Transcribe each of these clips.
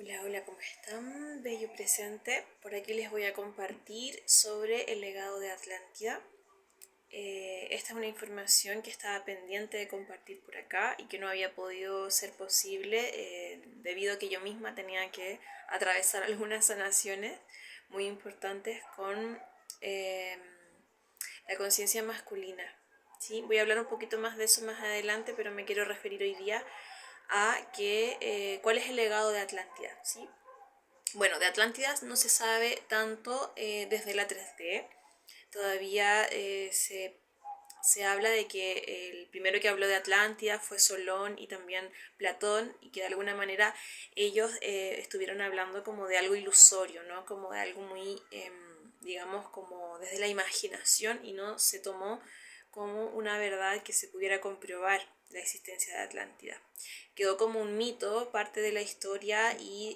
Hola, hola, ¿cómo están? Bello presente. Por aquí les voy a compartir sobre el legado de Atlántida. Esta es una información que estaba pendiente de compartir por acá y que no había podido ser posible debido a que yo misma tenía que atravesar algunas sanaciones muy importantes con eh, la conciencia masculina. ¿Sí? Voy a hablar un poquito más de eso más adelante, pero me quiero referir hoy día a cuál es el legado de Atlántida. ¿Sí? Bueno, de Atlántida no se sabe tanto desde la 3D. Todavía se habla de que el primero que habló de Atlántida fue Solón y también Platón, y que de alguna manera ellos estuvieron hablando como de algo ilusorio, ¿no? Como de algo muy, digamos, como desde la imaginación, y no se tomó como una verdad que se pudiera comprobar la existencia de Atlántida. Quedó como un mito, parte de la historia y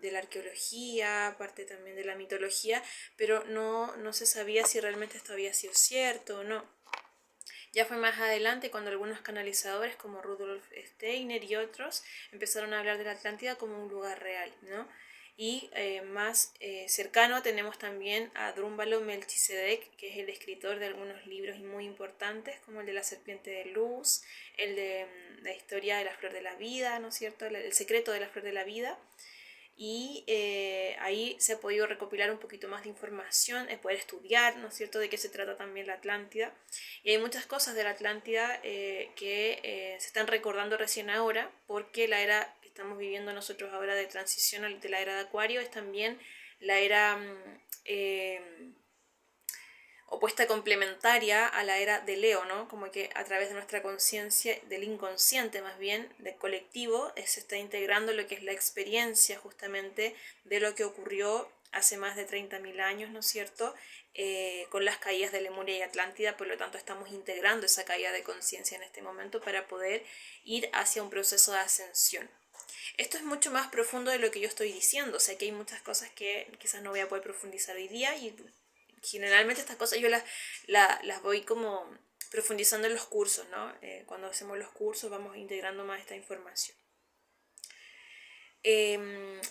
de la arqueología, parte también de la mitología, pero no se sabía si realmente esto había sido cierto o no. Ya fue más adelante cuando algunos canalizadores como Rudolf Steiner y otros empezaron a hablar de la Atlántida como un lugar real, ¿no? Y más cercano tenemos también a Drúmbalo Melchizedek, que es el escritor de algunos libros muy importantes, como el de La Serpiente de Luz, el de la historia de la Flor de la Vida, ¿no es cierto? El secreto de la Flor de la Vida. Y ahí se ha podido recopilar un poquito más de información, poder estudiar, ¿no es cierto?, de qué se trata también la Atlántida. Y hay muchas cosas de la Atlántida que se están recordando recién ahora, porque la era que estamos viviendo nosotros ahora de transición de la era de Acuario es también la era opuesta complementaria a la era de Leo, ¿no? Como que a través de nuestra conciencia, del inconsciente más bien, del colectivo, se está integrando lo que es la experiencia justamente de lo que ocurrió hace más de 30.000 años, ¿no es cierto?, con las caídas de Lemuria y Atlántida. Por lo tanto estamos integrando esa caída de conciencia en este momento para poder ir hacia un proceso de ascensión. Esto es mucho más profundo de lo que yo estoy diciendo, o sea que hay muchas cosas que quizás no voy a poder profundizar hoy día, y generalmente estas cosas yo las voy como profundizando en los cursos, ¿no? Cuando hacemos los cursos vamos integrando más esta información.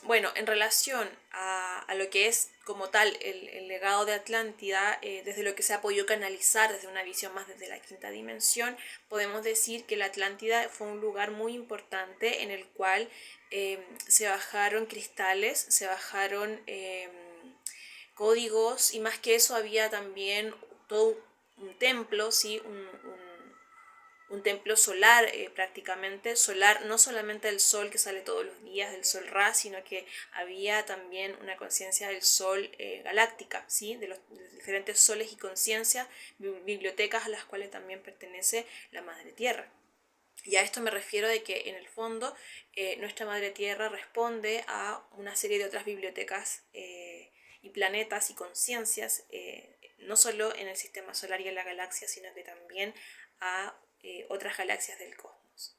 Bueno, en relación a lo que es como tal el legado de Atlántida, desde lo que se ha podido canalizar desde una visión más desde la quinta dimensión, podemos decir que la Atlántida fue un lugar muy importante en el cual se bajaron cristales, se bajaron códigos, y más que eso había también todo un templo, ¿sí? Un templo solar, prácticamente solar, no solamente el sol que sale todos los días, del sol Ra, sino que había también una conciencia del sol galáctica, ¿sí? De los diferentes soles y conciencias, bibliotecas a las cuales también pertenece la Madre Tierra. Y a esto me refiero de que en el fondo nuestra Madre Tierra responde a una serie de otras bibliotecas y planetas y conciencias, no solo en el sistema solar y en la galaxia, sino que también a otras galaxias del cosmos.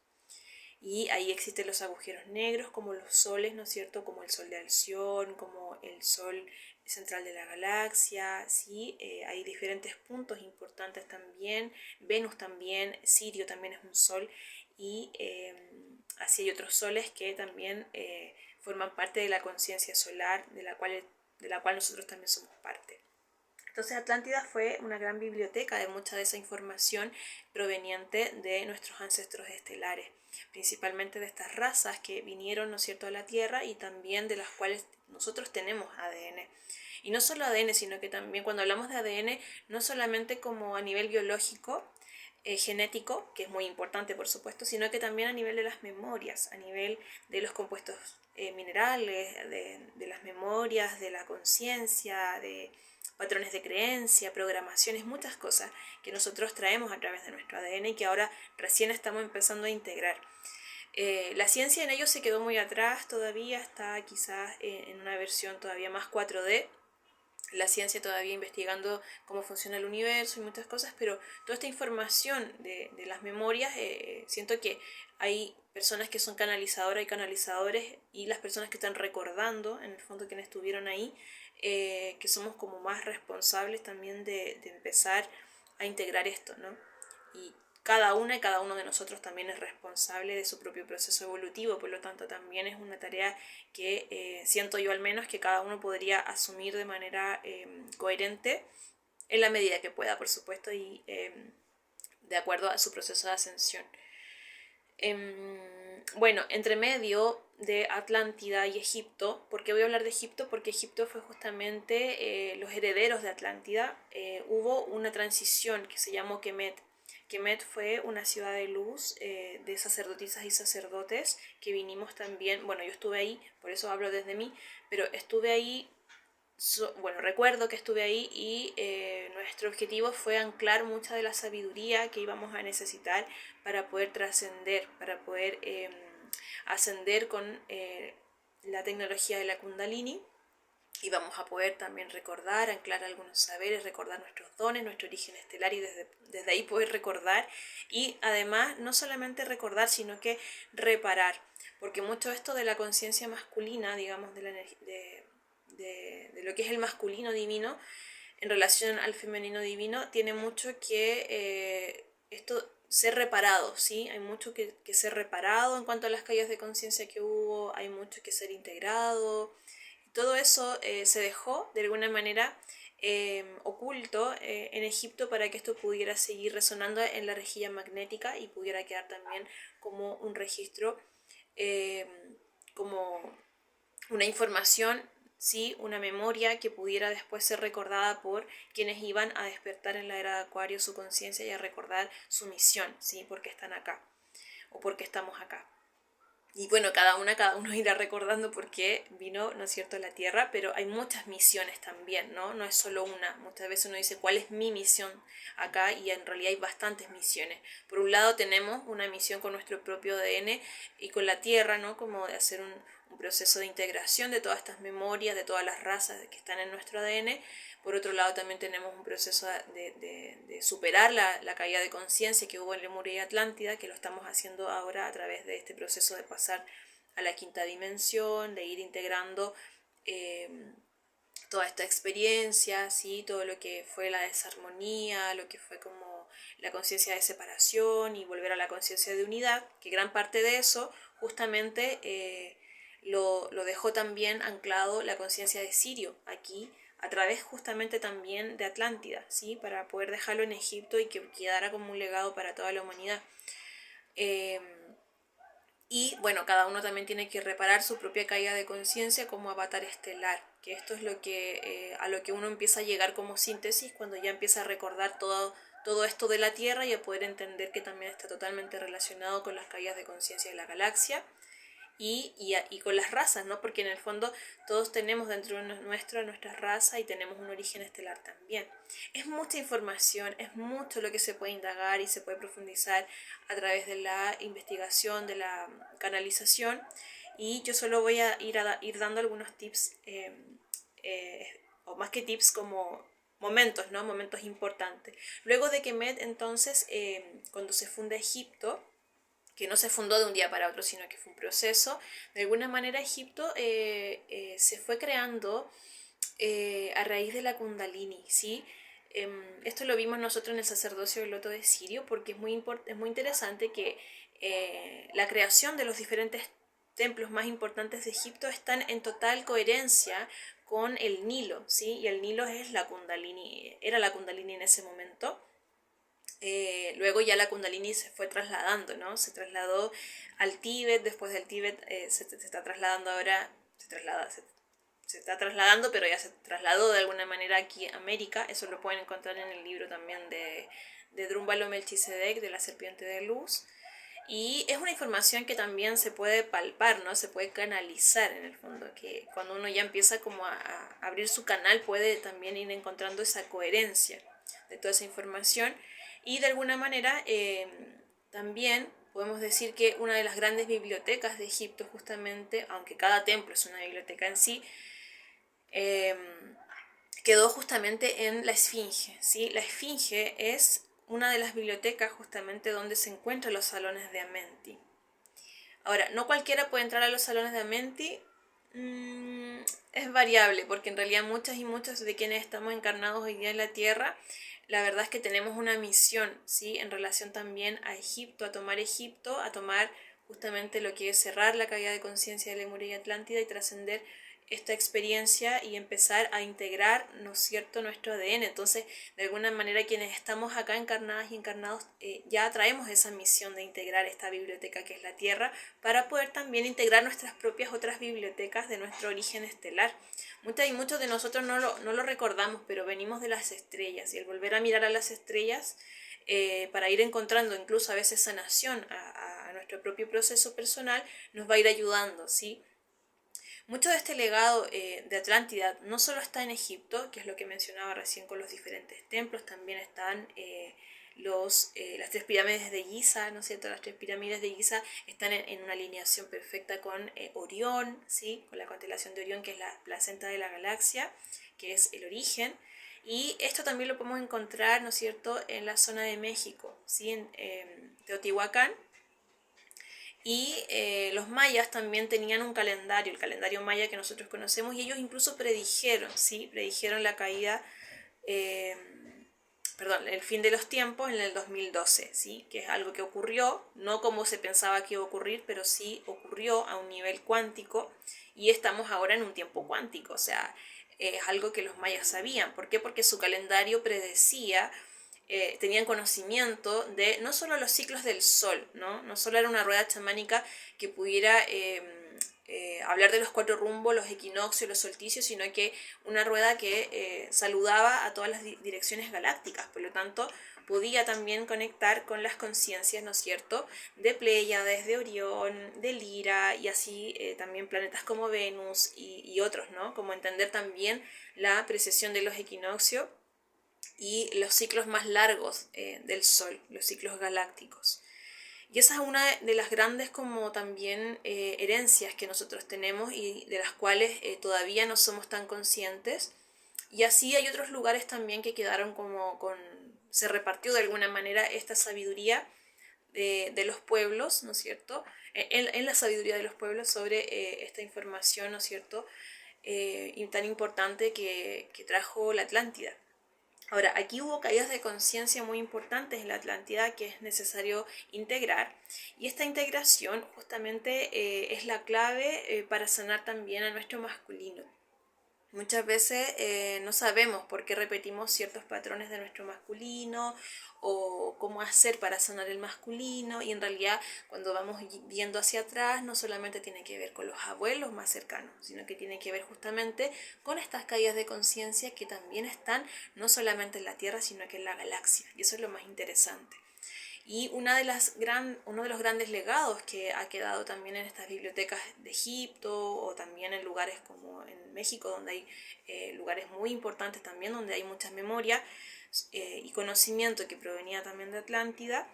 Y ahí existen los agujeros negros, como los soles, ¿no es cierto?, como el sol de Alción, como el sol central de la galaxia, ¿sí? Hay diferentes puntos importantes también, Venus también, Sirio también es un sol, y así hay otros soles que también forman parte de la conciencia solar, de la cual nosotros también somos parte. Entonces Atlántida fue una gran biblioteca de mucha de esa información proveniente de nuestros ancestros estelares, principalmente de estas razas que vinieron, ¿no es cierto?, a la Tierra, y también de las cuales nosotros tenemos ADN. Y no solo ADN, sino que también cuando hablamos de ADN, no solamente como a nivel biológico, genético, que es muy importante por supuesto, sino que también a nivel de las memorias, a nivel de los compuestos minerales, de las memorias, de la conciencia, de patrones de creencia, programaciones, muchas cosas que nosotros traemos a través de nuestro ADN y que ahora recién estamos empezando a integrar. La ciencia en ello se quedó muy atrás todavía, está quizás en una versión todavía más 4D, la ciencia todavía investigando cómo funciona el universo y muchas cosas, pero toda esta información de las memorias, siento que hay personas que son canalizadoras y canalizadores, y las personas que están recordando, en el fondo quienes estuvieron ahí, que somos como más responsables también de empezar a integrar esto, ¿no? Y cada una y cada uno de nosotros también es responsable de su propio proceso evolutivo, por lo tanto también es una tarea que siento yo al menos que cada uno podría asumir de manera coherente en la medida que pueda, por supuesto, y de acuerdo a su proceso de ascensión. Bueno, entre medio de Atlántida y Egipto, ¿por qué voy a hablar de Egipto? Porque Egipto fue justamente los herederos de Atlántida. Hubo una transición que se llamó Kemet. Kemet fue una ciudad de luz de sacerdotisas y sacerdotes que vinimos también, bueno, yo estuve ahí, por eso hablo desde mí, pero estuve ahí, bueno, recuerdo que estuve ahí y nuestro objetivo fue anclar mucha de la sabiduría que íbamos a necesitar para poder trascender, para poder ascender con la tecnología de la Kundalini. Y vamos a poder también recordar, anclar algunos saberes, recordar nuestros dones, nuestro origen estelar y desde ahí poder recordar. Y además no solamente recordar, sino que reparar. Porque mucho esto de la conciencia masculina, digamos, de lo que es el masculino divino, en relación al femenino divino, tiene mucho que esto ser reparado, ¿sí? Hay mucho que ser reparado en cuanto a las caídas de conciencia que hubo, hay mucho que ser integrado. Todo eso se dejó de alguna manera oculto en Egipto para que esto pudiera seguir resonando en la rejilla magnética y pudiera quedar también como un registro, como una información, ¿sí? Una memoria que pudiera después ser recordada por quienes iban a despertar en la era de Acuario su conciencia y a recordar su misión, ¿sí? Porque están acá o porque estamos acá. Y bueno, cada uno irá recordando por qué vino, ¿no es cierto?, a la Tierra, pero hay muchas misiones también, ¿no? No es solo una. Muchas veces uno dice, ¿cuál es mi misión acá? Y en realidad hay bastantes misiones. Por un lado tenemos una misión con nuestro propio ADN y con la Tierra, ¿no? Como de hacer un proceso de integración de todas estas memorias, de todas las razas que están en nuestro ADN. Por otro lado también tenemos un proceso de superar la caída de conciencia que hubo en Lemuria y Atlántida, que lo estamos haciendo ahora a través de este proceso de pasar a la quinta dimensión, de ir integrando toda esta experiencia, ¿sí? Todo lo que fue la desarmonía, lo que fue como la conciencia de separación y volver a la conciencia de unidad, que gran parte de eso justamente lo dejó también anclado la conciencia de Sirio aquí, a través justamente también de Atlántida, ¿sí? Para poder dejarlo en Egipto y que quedara como un legado para toda la humanidad. Y bueno, cada uno también tiene que reparar su propia caída de conciencia como avatar estelar, que esto es lo que, a lo que uno empieza a llegar como síntesis cuando ya empieza a recordar todo esto de la Tierra y a poder entender que también está totalmente relacionado con las caídas de conciencia de la galaxia. Y con las razas, ¿no? Porque en el fondo todos tenemos dentro de nuestra raza y tenemos un origen estelar también. Es mucha información, es mucho lo que se puede indagar y se puede profundizar a través de la investigación, de la canalización. Y yo solo voy a ir dando algunos tips, o más que tips, como momentos, ¿no? Momentos importantes. Luego de Kemet, entonces, cuando se funda Egipto, que no se fundó de un día para otro, sino que fue un proceso. De alguna manera Egipto se fue creando a raíz de la Kundalini, ¿sí? Esto lo vimos nosotros en el sacerdocio del loto de Sirio, porque es muy interesante que la creación de los diferentes templos más importantes de Egipto están en total coherencia con el Nilo, ¿sí? Y el Nilo es la Kundalini, era la Kundalini en ese momento. Luego ya la Kundalini se fue trasladando, ¿no? Se trasladó al Tíbet, después del Tíbet se está trasladando ahora, se está trasladando, pero ya se trasladó de alguna manera aquí a América. Eso lo pueden encontrar en el libro también de Drúmbalo Melchizedek, de la serpiente de luz. Y es una información que también se puede palpar, ¿no? Se puede canalizar en el fondo, que cuando uno ya empieza como a abrir su canal puede también ir encontrando esa coherencia de toda esa información. Y de alguna manera también podemos decir que una de las grandes bibliotecas de Egipto justamente, aunque cada templo es una biblioteca en sí, quedó justamente en la Esfinge, ¿sí? La Esfinge es una de las bibliotecas justamente donde se encuentran los salones de Amenti. Ahora, no cualquiera puede entrar a los salones de Amenti, es variable, porque en realidad muchas y muchos de quienes estamos encarnados hoy día en la Tierra la verdad es que tenemos una misión, ¿sí? En relación también a Egipto, a tomar justamente lo que es cerrar la caída de conciencia de Lemuria y Atlántida y trascender esta experiencia y empezar a integrar, ¿no es cierto?, nuestro ADN. Entonces, de alguna manera, quienes estamos acá encarnadas y encarnados, ya traemos esa misión de integrar esta biblioteca que es la Tierra, para poder también integrar nuestras propias otras bibliotecas de nuestro origen estelar. Muchos de nosotros no lo recordamos, pero venimos de las estrellas, y el volver a mirar a las estrellas, para ir encontrando incluso a veces sanación a nuestro propio proceso personal, nos va a ir ayudando, ¿sí? Mucho de este legado de Atlántida no solo está en Egipto, que es lo que mencionaba recién con los diferentes templos, también están las tres pirámides de Giza, ¿no es cierto? Las tres pirámides de Giza están en una alineación perfecta con Orión, ¿sí? Con la constelación de Orión, que es la placenta de la galaxia, que es el origen. Y esto también lo podemos encontrar, ¿no es cierto?, en la zona de México, ¿sí? En Teotihuacán. Y los mayas también tenían un calendario, el calendario maya que nosotros conocemos, y ellos incluso predijeron, ¿sí? Predijeron la caída, eh, el fin de los tiempos en el 2012, ¿sí? Que es algo que ocurrió, no como se pensaba que iba a ocurrir, pero sí ocurrió a un nivel cuántico, y estamos ahora en un tiempo cuántico, o sea, es algo que los mayas sabían. ¿Por qué? Porque su calendario predecía, tenían conocimiento de no solo los ciclos del sol, no solo era una rueda chamánica que pudiera hablar de los cuatro rumbos, los equinoccios, los solsticios, sino que una rueda que saludaba a todas las direcciones galácticas. Por lo tanto, podía también conectar con las conciencias, ¿no es cierto?, de Pléyades, de Orión, de Lira, y así también planetas como Venus y otros, ¿no? Como entender también la precesión de los equinoccios y los ciclos más largos del Sol, los ciclos galácticos. Y esa es una de las grandes como también herencias que nosotros tenemos y de las cuales todavía no somos tan conscientes. Y así hay otros lugares también que quedaron se repartió de alguna manera esta sabiduría de los pueblos, ¿no es cierto? En la sabiduría de los pueblos sobre esta información, ¿no es cierto?, y tan importante que trajo la Atlántida. Ahora, aquí hubo caídas de conciencia muy importantes en la Atlántida que es necesario integrar, y esta integración justamente es la clave para sanar también a nuestro masculino. Muchas veces no sabemos por qué repetimos ciertos patrones de nuestro masculino o cómo hacer para sanar el masculino, y en realidad cuando vamos viendo hacia atrás no solamente tiene que ver con los abuelos más cercanos, sino que tiene que ver justamente con estas caídas de conciencia que también están no solamente en la Tierra sino que en la galaxia, y eso es lo más interesante. Y uno de los grandes legados que ha quedado también en estas bibliotecas de Egipto, o también en lugares como en México, donde hay lugares muy importantes también, donde hay muchas memorias y conocimiento que provenía también de Atlántida,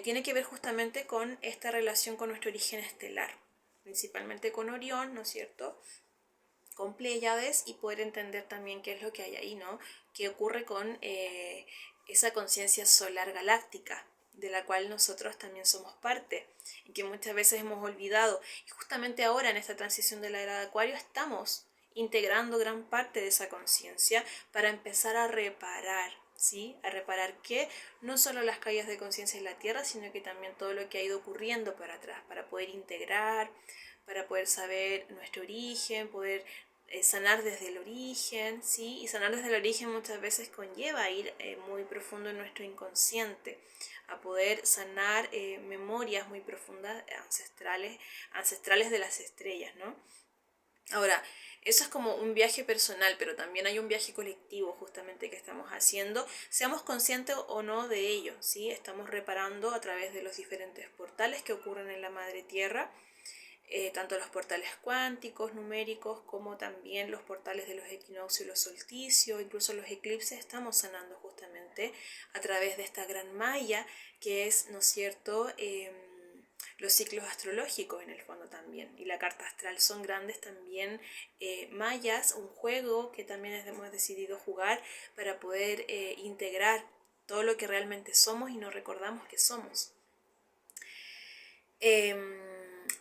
tiene que ver justamente con esta relación con nuestro origen estelar, principalmente con Orión, ¿no es cierto?, con Pléyades, y poder entender también qué es lo que hay ahí, ¿no?, qué ocurre con esa conciencia solar galáctica, de la cual nosotros también somos parte, y que muchas veces hemos olvidado. Y justamente ahora, en esta transición de la era de Acuario, estamos integrando gran parte de esa conciencia para empezar a reparar, ¿sí? A reparar que no solo las caídas de conciencia en la Tierra, sino que también todo lo que ha ido ocurriendo para atrás, para poder integrar, para poder saber nuestro origen, poder sanar desde el origen, ¿sí? Y sanar desde el origen muchas veces conlleva ir muy profundo en nuestro inconsciente, a poder sanar memorias muy profundas, ancestrales de las estrellas, ¿no? Ahora, eso es como un viaje personal, pero también hay un viaje colectivo justamente que estamos haciendo, seamos conscientes o no de ello, ¿sí? Estamos reparando a través de los diferentes portales que ocurren en la Madre Tierra, tanto los portales cuánticos, numéricos, como también los portales de los equinoccios y los solsticios, incluso los eclipses. Estamos sanando justamente a través de esta gran malla que es, ¿no es cierto?, los ciclos astrológicos en el fondo también, y la carta astral son grandes también mallas, un juego que también hemos decidido jugar para poder integrar todo lo que realmente somos y nos recordamos que somos.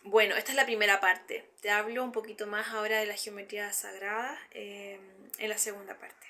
Bueno, esta es la primera parte. Te hablo un poquito más ahora de la geometría sagrada en la segunda parte.